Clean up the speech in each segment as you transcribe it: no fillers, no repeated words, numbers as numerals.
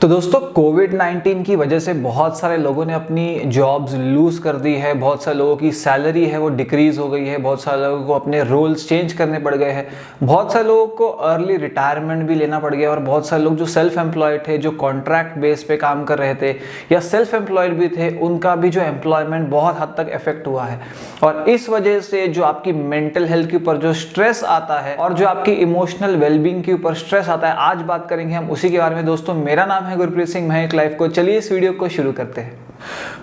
तो दोस्तों कोविड-19 की वजह से बहुत सारे लोगों ने अपनी जॉब्स लूज़ कर दी है। बहुत सारे लोगों की सैलरी है वो डिक्रीज़ हो गई है। बहुत सारे लोगों को अपने रोल्स चेंज करने पड़ गए हैं। बहुत सारे लोगों को अर्ली रिटायरमेंट भी लेना पड़ गया और बहुत सारे लोग जो सेल्फ एम्प्लॉयड थे, जो कॉन्ट्रैक्ट बेस पे काम कर रहे थे या सेल्फ एम्प्लॉयड भी थे, उनका भी जो एम्प्लॉयमेंट बहुत हद तक इफेक्ट हुआ है। और इस वजह से जो आपकी मेंटल हेल्थ के ऊपर जो स्ट्रेस आता है और जो आपकी इमोशनल वेलबींग के ऊपर स्ट्रेस आता है, आज बात करेंगे हम उसी के बारे में। दोस्तों मेरा नाम है गुरप्रीत सिंह, मैं एक लाइफ को चलिए इस वीडियो को शुरू करते हैं।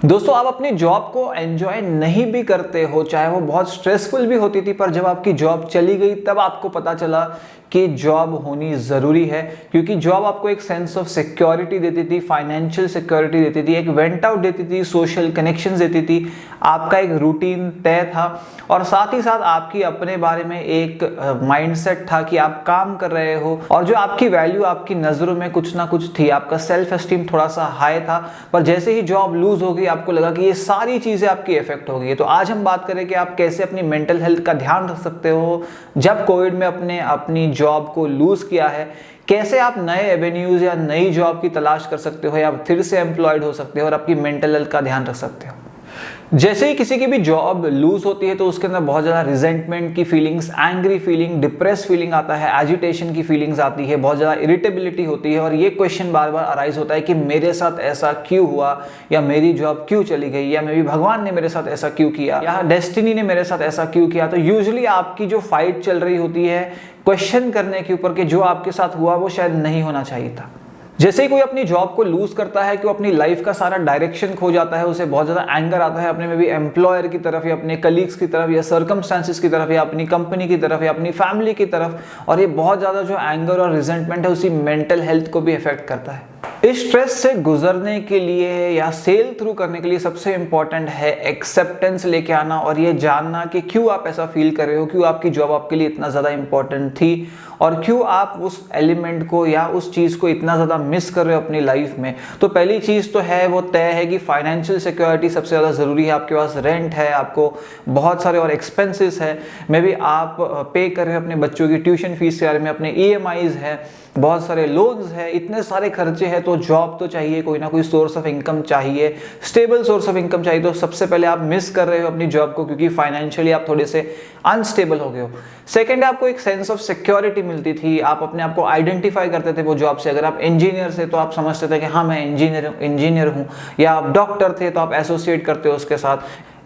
दोस्तों आप अपनी जॉब को एंजॉय नहीं भी करते हो, चाहे वो बहुत स्ट्रेसफुल भी होती थी, पर जब आपकी जॉब चली गई तब आपको पता चला कि जॉब होनी ज़रूरी है, क्योंकि जॉब आपको एक सेंस ऑफ सिक्योरिटी देती थी, फाइनेंशियल सिक्योरिटी देती थी, एक वेंट आउट देती थी, सोशल कनेक्शंस देती थी, आपका एक रूटीन तय था और साथ ही साथ आपकी अपने बारे में एक माइंडसेट था कि आप काम कर रहे हो और जो आपकी वैल्यू आपकी नज़रों में कुछ ना कुछ थी, आपका सेल्फ एस्टीम थोड़ा सा हाई था। पर जैसे ही जॉब लूज हो गई आपको लगा कि ये सारी चीज़ें आपकी इफेक्ट हो गई है। तो आज हम बात करें कि आप कैसे अपनी मेंटल हेल्थ का ध्यान रख सकते हो जब कोविड में अपनी जॉब को लूज किया है, कैसे आप नए एवेन्यूज या नई जॉब की तलाश कर सकते हो या फिर से एम्प्लॉयड हो सकते हो और आपकी मेंटल हेल्थ का ध्यान रख सकते हो। जैसे ही किसी की भी जॉब लूज होती है तो उसके अंदर बहुत ज़्यादा रिजेंटमेंट की feelings, angry feeling, depress feeling आता है, एजिटेशन की फीलिंग्स आती है, बहुत ज़्यादा इरिटेबिलिटी होती है और ये क्वेश्चन बार बार अराइज होता है कि मेरे साथ ऐसा क्यों हुआ, या मेरी जॉब क्यों चली गई, या मे बी भगवान ने मेरे साथ ऐसा क्यों किया, या डेस्टिनी ने मेरे साथ ऐसा क्यों किया। तो यूजुअली आपकी जो फाइट चल रही होती है क्वेश्चन करने के ऊपर कि जो आपके साथ हुआ वो शायद नहीं होना चाहिए था। जैसे ही कोई अपनी जॉब को लूज करता है कि वो अपनी लाइफ का सारा डायरेक्शन खो जाता है, उसे बहुत ज़्यादा एंगर आता है अपने में भी एम्प्लॉयर की तरफ या अपने कलीग्स की तरफ या सर्कमस्टांसिस की तरफ या अपनी कंपनी की तरफ या अपनी फैमिली की तरफ, और ये बहुत ज़्यादा जो एंगर और रिजेंटमेंट है उसी मेंटल हेल्थ को भी इफेक्ट करता है। इस स्ट्रेस से गुजरने के लिए या सेल थ्रू करने के लिए सबसे इंपॉर्टेंट है एक्सेप्टेंस लेके आना और ये जानना कि क्यों आप ऐसा फील कर रहे हो, क्यों आपकी जॉब आपके लिए इतना ज़्यादा इंपॉर्टेंट थी और क्यों आप उस एलिमेंट को या उस चीज़ को इतना ज़्यादा मिस कर रहे हो अपनी लाइफ में। तो पहली चीज़ तो है वो तय है कि फाइनेंशियल सिक्योरिटी सबसे ज़्यादा ज़रूरी है। आपके पास रेंट है, आपको बहुत सारे और एक्सपेंसेस है, मे बी आप पे कर रहे हो अपने बच्चों की ट्यूशन फीस के बारे में, अपने EMIs है, बहुत सारे लोन्स है, इतने सारे खर्चे हैं। तो जॉब तो चाहिए, कोई ना कोई सोर्स ऑफ इनकम चाहिए, स्टेबल सोर्स ऑफ इनकम चाहिए। तो सबसे पहले आप मिस कर रहे हो अपनी जॉब को क्योंकि फाइनेंशियली आप थोड़े से अनस्टेबल हो गए हो। सेकंड, आपको एक सेंस ऑफ सिक्योरिटी मिलती थी, आप अपने आप को आइडेंटिफाई करते थे वो जॉब से। अगर आप इंजीनियर थे तो आप समझते थे कि हाँ मैं इंजीनियर हूँ, या आप डॉक्टर थे तो आप एसोसिएट करते हो उसके साथ,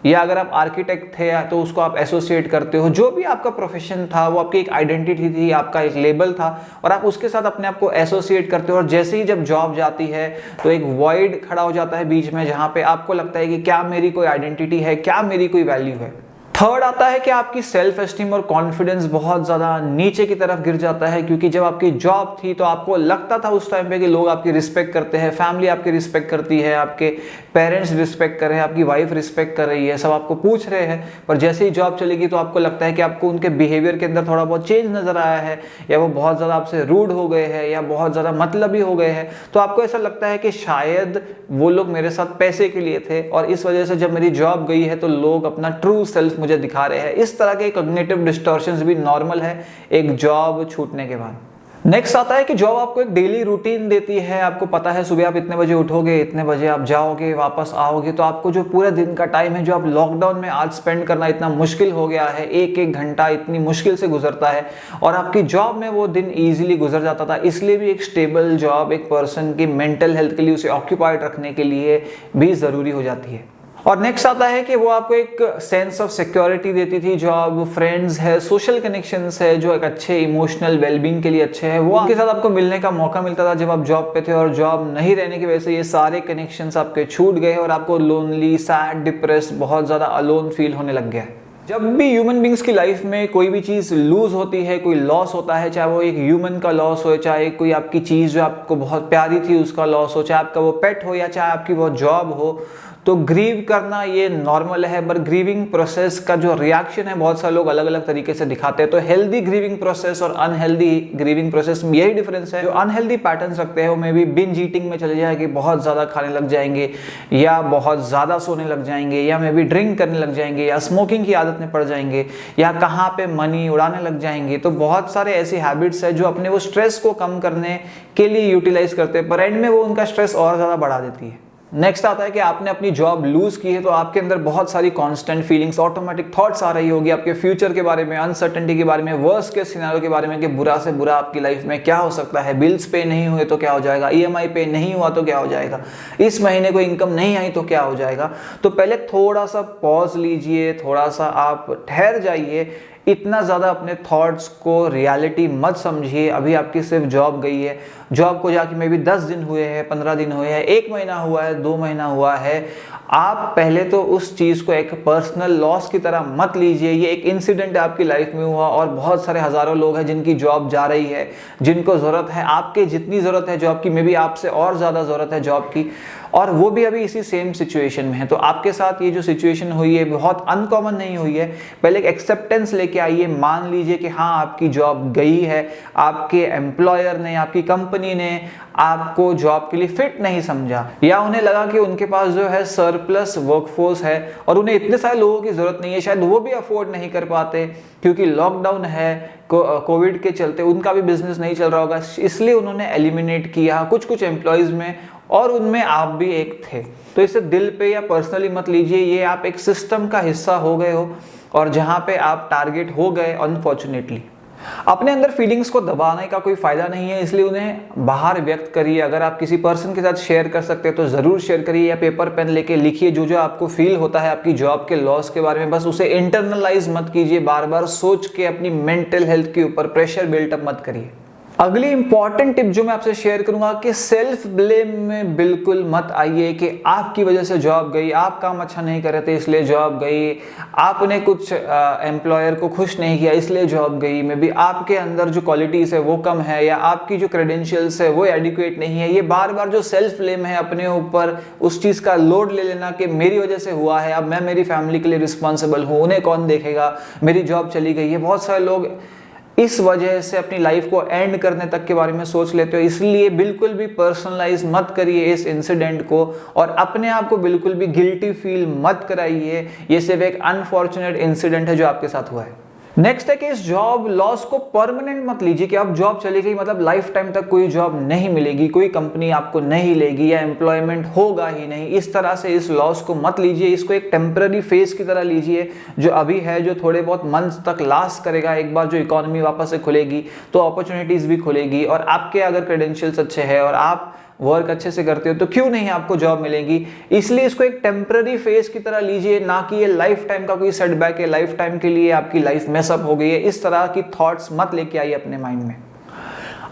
या अगर आप आर्किटेक्ट थे तो उसको आप एसोसिएट करते हो। जो भी आपका प्रोफेशन था वो आपकी एक आइडेंटिटी थी, आपका एक लेबल था और आप उसके साथ अपने आप को एसोसिएट करते हो। और जैसे ही जब जॉब जाती है तो एक वॉइड खड़ा हो जाता है बीच में, जहाँ पे आपको लगता है कि क्या मेरी कोई आइडेंटिटी है, क्या मेरी कोई वैल्यू है। थर्ड आता है कि आपकी सेल्फ एस्टीम और कॉन्फिडेंस बहुत ज़्यादा नीचे की तरफ गिर जाता है, क्योंकि जब आपकी जॉब थी तो आपको लगता था उस टाइम पे कि लोग आपकी रिस्पेक्ट करते हैं, फैमिली आपकी रिस्पेक्ट करती है, आपके पेरेंट्स रिस्पेक्ट कर रहे हैं, आपकी वाइफ रिस्पेक्ट कर रही है, सब आपको पूछ रहे हैं। पर जैसे ही जॉब चलेगी तो आपको लगता है कि आपको उनके बिहेवियर के अंदर थोड़ा बहुत चेंज नज़र आया है, या वो बहुत ज़्यादा आपसे रूड हो गए हैं या बहुत ज़्यादा मतलबी हो गए हैं। तो आपको ऐसा लगता है कि शायद वो लोग मेरे साथ पैसे के लिए थे और इस वजह से जब मेरी जॉब गई है तो लोग अपना ट्रू सेल्फ मुझे दिखा रहे हैं। इस तरह के कॉग्निटिव डिस्टॉर्शंस भी नॉर्मल है एक जॉब छूटने के बाद। नेक्स्ट आता है कि जॉब आपको एक डेली रूटीन देती है। आपको पता है सुबह आप इतने बजे उठोगे, इतने बजे आप जाओगे, वापस आओगे। तो आपको जो पूरे दिन का टाइम है जो आप लॉकडाउन में आज स्पेंड करना इतना मुश्किल हो गया है, एक एक घंटा इतनी मुश्किल से गुजरता है, और आपकी जॉब में वो दिन ईजिली गुजर जाता था। इसलिए भी एक स्टेबल जॉब एक पर्सन की मेंटल हेल्थ के लिए, उसे ऑक्यूपाइड रखने के लिए भी ज़रूरी हो जाती है। और नेक्स्ट आता है कि वो आपको एक सेंस ऑफ सिक्योरिटी देती थी। जो आप फ्रेंड्स है, सोशल कनेक्शंस है जो एक अच्छे इमोशनल वेलबींग के लिए अच्छे हैं, वो उनके साथ आपको मिलने का मौका मिलता था जब आप जॉब पे थे। और जॉब नहीं रहने की वजह से ये सारे कनेक्शंस आपके छूट गए और आपको लोनली, सैड, डिप्रेस्ड, बहुत ज़्यादा अलोन फील होने लग गया। जब भी ह्यूमन बींग्स की लाइफ में कोई भी चीज़ लूज होती है, कोई लॉस होता है, चाहे वो एक ह्यूमन का लॉस हो, चाहे कोई आपकी चीज़ जो आपको बहुत प्यारी थी उसका लॉस हो, चाहे आपका वो पेट हो या चाहे आपकी वो जॉब हो, तो ग्रीव करना ये नॉर्मल है, पर ग्रीविंग प्रोसेस का जो रिएक्शन है बहुत सारे लोग अलग अलग तरीके से दिखाते हैं। तो हेल्दी ग्रीविंग प्रोसेस और अनहेल्दी ग्रीविंग प्रोसेस में यही डिफरेंस है। जो अनहेल्दी पैटर्न्स रखते हैं वो मे बी बिंज ईटिंग में चले जाएंगे, बहुत ज़्यादा खाने लग जाएंगे, या बहुत ज़्यादा सोने लग जाएंगे, या मे बी ड्रिंक करने लग जाएंगे, या स्मोकिंग की आदत में पड़ जाएंगे, या कहाँ पे मनी उड़ाने लग जाएंगे। तो बहुत सारे ऐसी हैबिट्स है जो अपने वो स्ट्रेस को कम करने के लिए यूटिलाइज करते हैं, पर एंड में वो उनका स्ट्रेस और ज़्यादा बढ़ा देती है। नेक्स्ट आता है कि आपने अपनी जॉब लूज की है, तो आपके अंदर बहुत सारी कांस्टेंट फीलिंग्स, ऑटोमेटिक थॉट्स आ रही होगी आपके फ्यूचर के बारे में, अनसर्टेनिटी के बारे में, वर्स्ट के सिनेरियो के बारे में कि बुरा से बुरा आपकी लाइफ में क्या हो सकता है, बिल्स पे नहीं हुए तो क्या हो जाएगा, ईएमआई पे नहीं हुआ तो क्या हो जाएगा, इस महीने कोई इनकम नहीं आई तो क्या हो जाएगा। तो पहले थोड़ा सा पॉज लीजिए, थोड़ा सा आप ठहर जाइए, इतना ज़्यादा अपने थॉट्स को रियलिटी मत समझिए। अभी आपकी सिर्फ जॉब गई है, जॉब को जाके मे बी 10 दिन हुए हैं, 15 दिन हुए हैं, 1 महीना हुआ है, 2 महीना हुआ है। आप पहले तो उस चीज़ को एक पर्सनल लॉस की तरह मत लीजिए। ये एक इंसिडेंट आपकी लाइफ में हुआ और बहुत सारे हज़ारों लोग हैं जिनकी जॉब जा रही है, जिनको ज़रूरत है, आपके जितनी ज़रूरत है जॉब की, मे बी आपसे और ज़्यादा ज़रूरत है जॉब की, और वो भी अभी इसी सेम सिचुएशन में है। तो आपके साथ ये जो सिचुएशन हुई है बहुत अनकॉमन नहीं हुई है। पहले एक एक्सेप्टेंस लेके आइए, मान लीजिए कि हाँ आपकी जॉब गई है, आपके एम्प्लॉयर ने, आपकी कंपनी ने आपको जॉब के लिए फिट नहीं समझा, या उन्हें लगा कि उनके पास जो है सरप्लस वर्कफोर्स है और उन्हें इतने सारे लोगों की जरूरत नहीं है, शायद वो भी अफोर्ड नहीं कर पाते क्योंकि लॉकडाउन है, कोविड के चलते उनका भी बिजनेस नहीं चल रहा होगा, इसलिए उन्होंने एलिमिनेट किया कुछ एम्प्लॉयज में, और उनमें आप भी एक थे। तो इसे दिल पे या पर्सनली मत लीजिए, ये आप एक सिस्टम का हिस्सा हो गए हो और जहां पे आप टारगेट हो गए अनफॉर्चुनेटली। अपने अंदर फीलिंग्स को दबाने का कोई फायदा नहीं है, इसलिए उन्हें बाहर व्यक्त करिए। अगर आप किसी पर्सन के साथ शेयर कर सकते हैं तो जरूर शेयर करिए, या पेपर पेन लेके लिखिए जो जो आपको फील होता है आपकी जॉब के लॉस के बारे में। बस उसे इंटरनलाइज मत कीजिए, बार बार सोच के अपनी मेंटल हेल्थ के ऊपर प्रेशर बिल्टअप मत करिए। अगली इंपॉर्टेंट टिप जो मैं आपसे शेयर करूंगा कि सेल्फ ब्लेम में बिल्कुल मत आइए कि आपकी वजह से जॉब गई, आप काम अच्छा नहीं कर रहे थे इसलिए जॉब गई, आपने कुछ एम्प्लॉयर को खुश नहीं किया इसलिए जॉब गई, मे बी आपके अंदर जो क्वालिटीज है वो कम है, या आपकी जो क्रेडेंशियल्स है वो एडिक्वेट नहीं है। ये बार बार जो सेल्फ ब्लेम है, अपने ऊपर उस चीज का लोड ले लेना कि मेरी वजह से हुआ है, अब मैं मेरी फैमिली के लिए रिस्पॉन्सिबल हूँ, उन्हें कौन देखेगा, मेरी जॉब चली गई है। बहुत सारे लोग इस वजह से अपनी लाइफ को एंड करने तक के बारे में सोच लेते हो, इसलिए बिल्कुल भी पर्सनलाइज मत करिए इस इंसिडेंट को और अपने आप को बिल्कुल भी गिल्टी फील मत कराइए। ये सिर्फ एक अनफॉर्चुनेट इंसिडेंट है जो आपके साथ हुआ है। नेक्स्ट है कि इस जॉब लॉस को परमानेंट मत लीजिए कि अब जॉब चली गई मतलब लाइफ टाइम तक कोई जॉब नहीं मिलेगी, कोई कंपनी आपको नहीं लेगी या एम्प्लॉयमेंट होगा ही नहीं। इस तरह से इस लॉस को मत लीजिए, इसको एक टेम्पररी फेज की तरह लीजिए जो अभी है, जो थोड़े बहुत मंथ्स तक लास्ट करेगा। एक बार जो इकोनॉमी वापस से खुलेगी तो अपॉर्चुनिटीज भी खुलेगी, और आपके अगर क्रेडेंशियल्स अच्छे हैं और आप वर्क अच्छे से करते हो तो क्यों नहीं आपको जॉब मिलेगी। इसलिए इसको एक टेम्पररी फेज की तरह लीजिए, ना कि ये लाइफ टाइम का कोई सेटबैक है, लाइफ टाइम के लिए आपकी लाइफ मेसअप हो गई है। इस तरह की थॉट्स मत लेके आइए अपने माइंड में।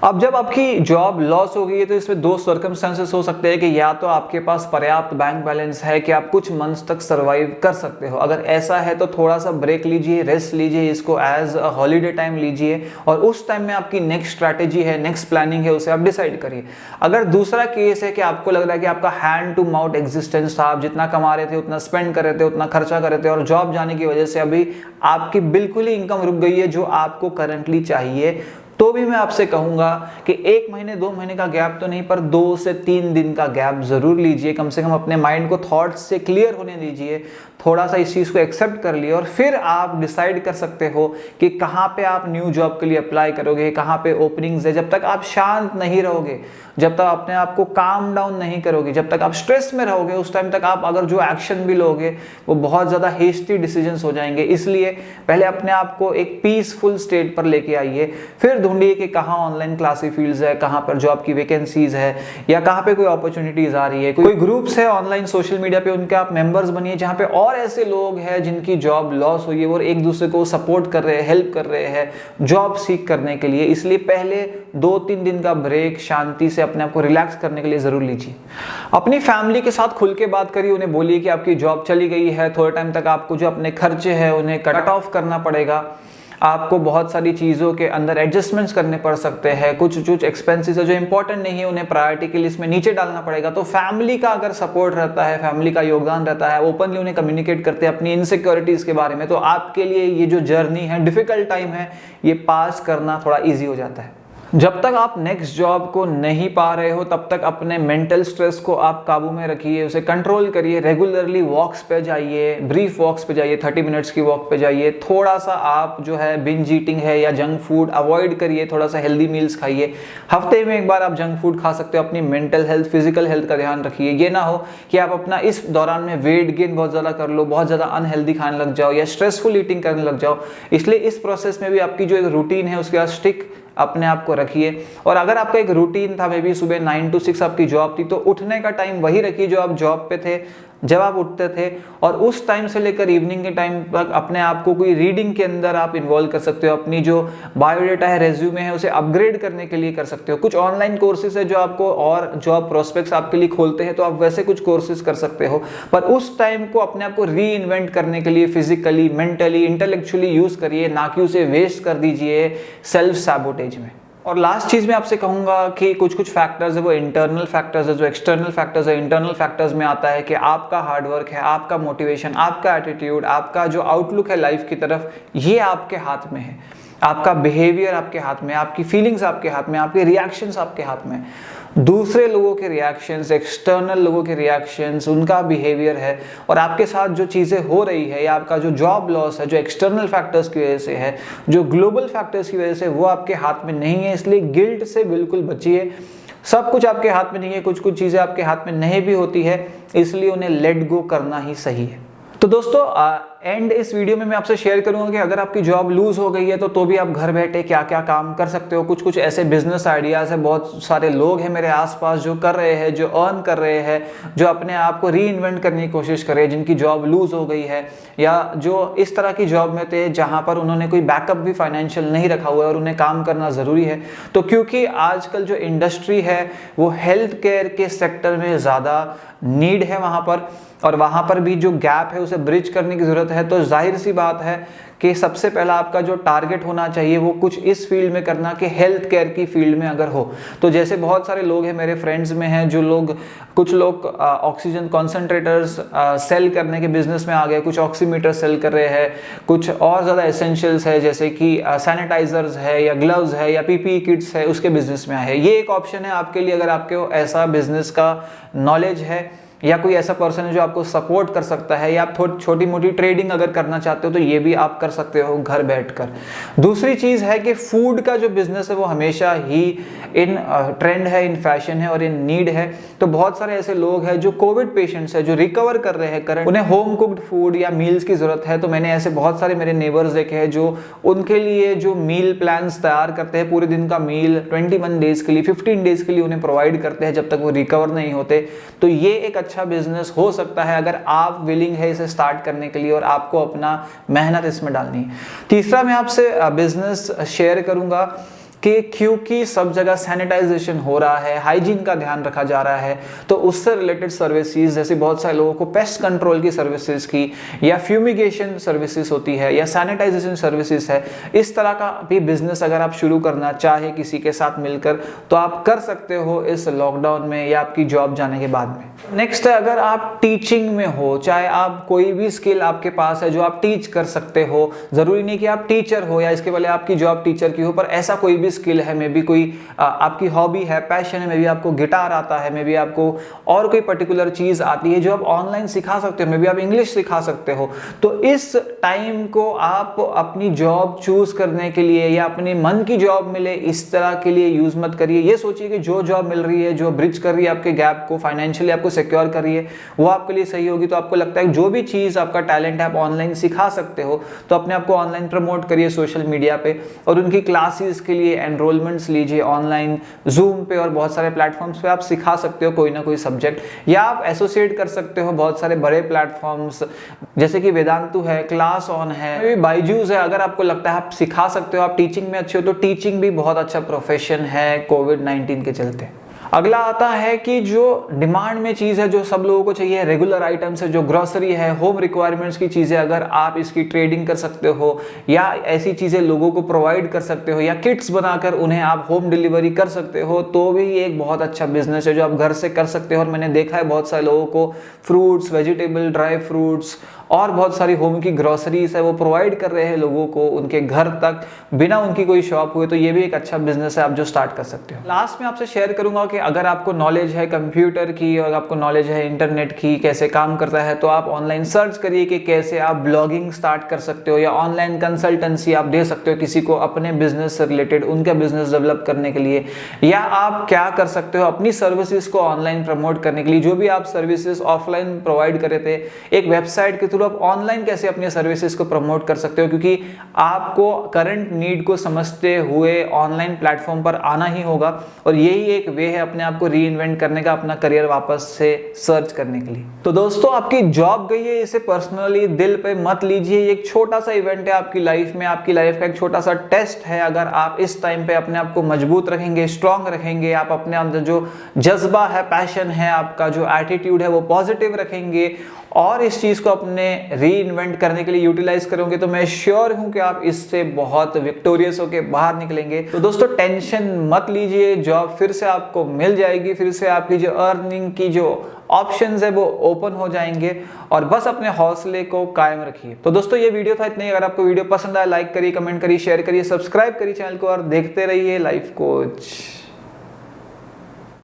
अब जब आपकी जॉब लॉस हो गई है तो इसमें दो सर्कमस्टेंसेस हो सकते हैं कि या तो आपके पास पर्याप्त बैंक बैलेंस है कि आप कुछ मंथ्स तक सरवाइव कर सकते हो। अगर ऐसा है तो थोड़ा सा ब्रेक लीजिए, रेस्ट लीजिए, इसको एज अ हॉलीडे टाइम लीजिए और उस टाइम में आपकी नेक्स्ट स्ट्रैटेजी है, नेक्स्ट प्लानिंग है, उसे आप डिसाइड करिए। अगर दूसरा केस है कि आपको लग रहा है कि आपका हैंड टू माउथ एग्जिस्टेंस था, आप जितना कमा रहे थे उतना स्पेंड कर रहे थे, उतना खर्चा कर रहे थे, और जॉब जाने की वजह से अभी आपकी बिल्कुल ही इनकम रुक गई है जो आपको करंटली चाहिए, तो भी मैं आपसे कहूंगा कि 1 महीने 2 महीने का गैप तो नहीं पर 2 से 3 दिन का गैप जरूर लीजिए। कम से कम अपने माइंड को थॉट्स से क्लियर होने दीजिए, थोड़ा सा इस चीज को एक्सेप्ट कर लिए और फिर आप डिसाइड कर सकते हो कि कहाँ पे आप न्यू जॉब के लिए अप्लाई करोगे, कहाँ पे ओपनिंग्स है। जब तक आप शांत नहीं रहोगे, जब तक अपने आप को काम डाउन नहीं करोगे, जब तक आप स्ट्रेस में रहोगे, उस टाइम तक आप अगर जो एक्शन भी लोगे वो बहुत ज्यादा हेस्टी डिसीजंस हो जाएंगे। इसलिए पहले अपने आप को एक पीसफुल स्टेट पर लेके आइए, फिर ढूंढिए कि कहाँ ऑनलाइन क्लासी फील्ड्स है, कहाँ पर जॉब की वैकेंसीज है, या कहाँ पे कोई अपॉर्चुनिटीज आ रही है, कोई ग्रुप्स है ऑनलाइन सोशल मीडिया पे, उनके आप मेंबर्स बनिए जहाँ पे और ऐसे लोग हैं जिनकी जॉब लॉस हुई है और एक दूसरे को सपोर्ट कर रहे हैं, हेल्प कर रहे हैं जॉब सीख करने के लिए। इसलिए पहले 2-3 दिन का ब्रेक शांति से अपने आप को रिलैक्स करने के लिए जरूर लीजिए। अपनी फैमिली के साथ खुल के बात करिए, उन्हें बोलिए कि आपकी जॉब चली गई है, थोड़े टाइम तक आपको जो अपने खर्चे हैं उन्हें कट ऑफ करना पड़ेगा। आपको बहुत सारी चीज़ों के अंदर एडजस्टमेंट्स करने पड़ सकते हैं, कुछ एक्सपेंसेस है जो इंपॉर्टेंट नहीं है उन्हें प्रायोरिटी की लिस्ट में नीचे डालना पड़ेगा। तो फैमिली का अगर सपोर्ट रहता है, फैमिली का योगदान रहता है, ओपनली उन्हें कम्युनिकेट करते हैं अपनी इनसिक्योरिटीज़ के बारे में, तो आपके लिए ये जो जर्नी है, डिफिकल्ट टाइम है, ये पास करना थोड़ा ईजी हो जाता है। जब तक आप नेक्स्ट जॉब को नहीं पा रहे हो तब तक अपने मेंटल स्ट्रेस को आप काबू में रखिए, उसे कंट्रोल करिए। रेगुलरली वॉक्स पे जाइए, ब्रीफ वॉक्स पे जाइए, 30 मिनट्स की वॉक पे जाइए। थोड़ा सा आप जो है बिंज ईटिंग है या जंक फूड अवॉइड करिए, थोड़ा सा हेल्दी मील्स खाइए। हफ्ते में एक बार आप जंक फूड खा सकते हो। अपनी मेंटल हेल्थ, फिजिकल हेल्थ का ध्यान रखिए। ये ना हो कि आप अपना इस दौरान में वेट गेन बहुत ज़्यादा कर लो, बहुत ज़्यादा अनहेल्दी खाने लग जाओ या स्ट्रेसफुल ईटिंग करने लग जाओ। इसलिए इस प्रोसेस में भी आपकी जो एक रूटीन है उसके साथ स्टिक अपने आप को रखिए। और अगर आपका एक रूटीन था, मे बी सुबह 9 to 6 आपकी जॉब थी, तो उठने का टाइम वही रखिए जो आप जॉब पे थे, जब आप उठते थे। और उस टाइम से लेकर इवनिंग के टाइम तक अपने आप को कोई रीडिंग के अंदर आप इन्वॉल्व कर सकते हो। अपनी जो बायोडाटा है, रेज्यूमे है, उसे अपग्रेड करने के लिए कर सकते हो। कुछ ऑनलाइन कोर्सेज है जो आपको और जॉब प्रोस्पेक्ट्स आपके लिए खोलते हैं, तो आप वैसे कुछ कोर्सेज कर सकते हो। पर उस टाइम को अपने आप को री इन्वेंट करने के लिए फिजिकली, मेंटली, इंटेलेक्चुअली यूज करिए, ना कि उसे वेस्ट कर दीजिए सेल्फ सैबोटेज में। और लास्ट चीज मैं आपसे कहूंगा कि कुछ फैक्टर्स है वो इंटरनल फैक्टर्स है, जो एक्सटर्नल फैक्टर्स है। इंटरनल फैक्टर्स में आता है कि आपका हार्डवर्क है, आपका मोटिवेशन, आपका एटीट्यूड, आपका जो आउटलुक है लाइफ की तरफ, ये आपके हाथ में है। आपका बिहेवियर आपके हाथ में, आपकी फीलिंग्स आपके हाथ में, आपके रिएक्शंस आपके हाथ में। दूसरे लोगों के रिएक्शंस, एक्सटर्नल लोगों के रिएक्शंस, उनका बिहेवियर है, और आपके साथ जो चीज़ें हो रही है या आपका जो जॉब लॉस है, जो एक्सटर्नल फैक्टर्स की वजह से है, जो ग्लोबल फैक्टर्स की वजह से, वो आपके हाथ में नहीं है। इसलिए गिल्ट से बिल्कुल बचिए। सब कुछ आपके हाथ में नहीं है, कुछ चीज़ें आपके हाथ में नहीं भी होती है, इसलिए उन्हें लेट गो करना ही सही है। तो दोस्तों एंड इस वीडियो में मैं आपसे शेयर करूंगा कि अगर आपकी जॉब लूज हो गई है तो भी आप घर बैठे क्या क्या काम कर सकते हो। कुछ ऐसे बिजनेस आइडियाज है, बहुत सारे लोग हैं मेरे आसपास जो कर रहे हैं, जो अर्न कर रहे हैं, जो अपने आप को री इन्वेंट करने की कोशिश कर रहे हैं, जिनकी जॉब लूज हो गई है या जो इस तरह की जॉब में थे जहां पर उन्होंने कोई बैकअप भी फाइनेंशियल नहीं रखा हुआ है और उन्हें काम करना ज़रूरी है। तो क्योंकि आजकल जो इंडस्ट्री है वो हेल्थ केयर के सेक्टर में ज़्यादा नीड है वहाँ पर, और वहाँ पर भी जो गैप है उसे ब्रिज करने की ज़रूरत है। तो जाहिर सी बात है कि सबसे पहला आपका जो टारगेट होना चाहिए वो कुछ इस फील्ड में करना कि हेल्थ केयर की फील्ड में अगर हो तो। जैसे बहुत सारे लोग हैं मेरे फ्रेंड्स में हैं जो लोग, कुछ लोग ऑक्सीजन कॉन्सेंट्रेटर्स सेल करने के बिजनेस में आ गए, कुछ ऑक्सीमीटर सेल कर रहे हैं, कुछ और ज़्यादा एसेंशियल्स है जैसे कि सैनिटाइजर्स है या ग्लव्स है या पीपीई किट्स है, उसके बिजनेस में आए हैं। ये एक ऑप्शन है आपके लिए अगर आपके ऐसा बिजनेस का नॉलेज है या कोई ऐसा पर्सन है जो आपको सपोर्ट कर सकता है, या आप छोटी मोटी ट्रेडिंग अगर करना चाहते हो तो ये भी आप कर सकते हो घर बैठकर। दूसरी चीज़ है कि फूड का जो बिजनेस है वो हमेशा ही इन ट्रेंड है, इन फैशन है और इन नीड है। तो बहुत सारे ऐसे लोग हैं जो कोविड पेशेंट्स है, जो रिकवर कर रहे हैं करंट, उन्हें होम कुक्ड फूड या मील्स की ज़रूरत है। तो मैंने ऐसे बहुत सारे मेरे नेबर्स देखे हैं जो उनके लिए जो मील प्लान्स तैयार करते हैं, पूरे दिन का मील 21 डेज के लिए, 15 डेज के लिए उन्हें प्रोवाइड करते हैं जब तक वो रिकवर नहीं होते। तो ये एक अच्छा बिजनेस हो सकता है अगर आप विलिंग है इसे स्टार्ट करने के लिए और आपको अपना मेहनत इसमें डालनी है। तीसरा मैं आपसे बिजनेस शेयर करूंगा कि क्योंकि सब जगह सैनिटाइजेशन हो रहा है, हाइजीन का ध्यान रखा जा रहा है, तो उससे रिलेटेड सर्विसेज, जैसे बहुत सारे लोगों को पेस्ट कंट्रोल की सर्विसेज की या फ्यूमिगेशन सर्विसेज होती है या सैनिटाइजेशन सर्विसेज है, इस तरह का भी बिजनेस अगर आप शुरू करना चाहे किसी के साथ मिलकर तो आप कर सकते हो इस लॉकडाउन में या आपकी जॉब जाने के बाद में। नेक्स्ट है, अगर आप टीचिंग में हो, चाहे आप कोई भी स्किल आपके पास है जो आप टीच कर सकते हो, जरूरी नहीं कि आप टीचर हो या इसके पहले आपकी जॉब टीचर की हो, पर ऐसा कोई भी स्किल है, मे बी कोई आपकी हॉबी है, पैशन है, मे बी आपको गिटार आता है, मे बी आपको और कोई पर्टिकुलर चीज आती है जो आप ऑनलाइन सिखा सकते हो, मे बी आप इंग्लिश सिखा सकते हो, तो इस टाइम को आप अपनी जॉब चूज करने के लिए या अपने मन की जॉब मिले इस तरह के लिए यूज मत करिए। ये सोचिए कि जो जॉब मिल रही है, जो ब्रिज कर रही है आपके गैप को, फाइनेंशियली आपको सिक्योर कर रही है, वो आपके लिए सही होगी। तो आपको लगता है जो भी चीज आपका टैलेंट है आप ऑनलाइन सिखा सकते हो, तो अपने आप को ऑनलाइन प्रमोट करिए सोशल मीडिया पे और उनकी क्लासेस के लिए एनरोलमेंट्स लीजिए ऑनलाइन, जूम पे और बहुत सारे प्लेटफॉर्म्स पे आप सिखा सकते हो कोई ना कोई सब्जेक्ट, या आप एसोसिएट कर सकते हो बहुत सारे बड़े प्लेटफॉर्म्स जैसे कि वेदांतु है, क्लास ऑन है, बायजूस है। अगर आपको लगता है आप सिखा सकते हो, आप टीचिंग में अच्छे हो, तो टीचिंग भी बहुत अच्छा प्रोफेशन है कोविड-19 के चलते। अगला आता है कि जो डिमांड में चीज़ है, जो सब लोगों को चाहिए, रेगुलर आइटम्स है, जो ग्रोसरी है, होम रिक्वायरमेंट्स की चीज़ें, अगर आप इसकी ट्रेडिंग कर सकते हो या ऐसी चीज़ें लोगों को प्रोवाइड कर सकते हो या किट्स बनाकर उन्हें आप होम डिलीवरी कर सकते हो, तो भी एक बहुत अच्छा बिजनेस है जो आप घर से कर सकते हो। और मैंने देखा है बहुत सारे लोगों को फ्रूट्स, वेजिटेबल, ड्राई फ्रूट्स और बहुत सारी होम की ग्रोसरीज है वो प्रोवाइड कर रहे हैं लोगों को उनके घर तक बिना उनकी कोई शॉप हुए। तो ये भी एक अच्छा बिजनेस है आप जो स्टार्ट कर सकते हो। लास्ट में आपसे शेयर करूंगा कि अगर आपको नॉलेज है कंप्यूटर की और आपको नॉलेज है इंटरनेट की कैसे काम करता है, तो आप ऑनलाइन सर्च करिए कि कैसे आप ब्लॉगिंग स्टार्ट कर सकते हो या ऑनलाइन कंसल्टेंसी आप दे सकते हो किसी को अपने बिजनेस से रिलेटेड, उनका बिजनेस डेवलप करने के लिए, या आप क्या कर सकते हो अपनी सर्विसेज को ऑनलाइन प्रमोट करने के लिए। जो भी आप सर्विसेज ऑफलाइन प्रोवाइड कर रहे थे, एक वेबसाइट के थ्रू आप ऑनलाइन कैसे अपनी सर्विसेज को प्रमोट कर सकते हो, क्योंकि आपको करंट नीड को समझते हुए ऑनलाइन प्लेटफॉर्म पर आना ही होगा। और यही एक वे है अपने आप को रीइन्वेंट करने का, अपना करियर वापस से सर्च करने के लिए। तो दोस्तों, आपकी जॉब गई है, इसे पर्सनली दिल पे मत लीजिए। एक छोटा सा इवेंट है आपकी लाइफ में, आपकी लाइफ का एक छोटा सा टेस्ट है। अगर आप इस टाइम पे अपने आप को मजबूत रखेंगे, स्ट्रांग रखेंगे, आप अपने अंदर जो जज्बा है, पैशन है, आपका जो एटीट्यूड है वो पॉजिटिव रखेंगे और इस चीज को अपने रीइन्वेंट करने के लिए यूटिलाइज करोगे, तो मैं श्योर हूं कि आप इससे बहुत विक्टोरियस होकर बाहर निकलेंगे। तो दोस्तों, टेंशन मत लीजिए, जॉब फिर से आपको मिल जाएगी, फिर से आपकी जो अर्निंग की जो ऑप्शंस है वो ओपन हो जाएंगे, और बस अपने हौसले को कायम रखिए। तो दोस्तों, ये वीडियो था इतना ही। अगर आपको वीडियो पसंद आया, लाइक करिए, कमेंट करिए, शेयर करिए, सब्सक्राइब करिए चैनल को और देखते रहिए लाइफ कोच।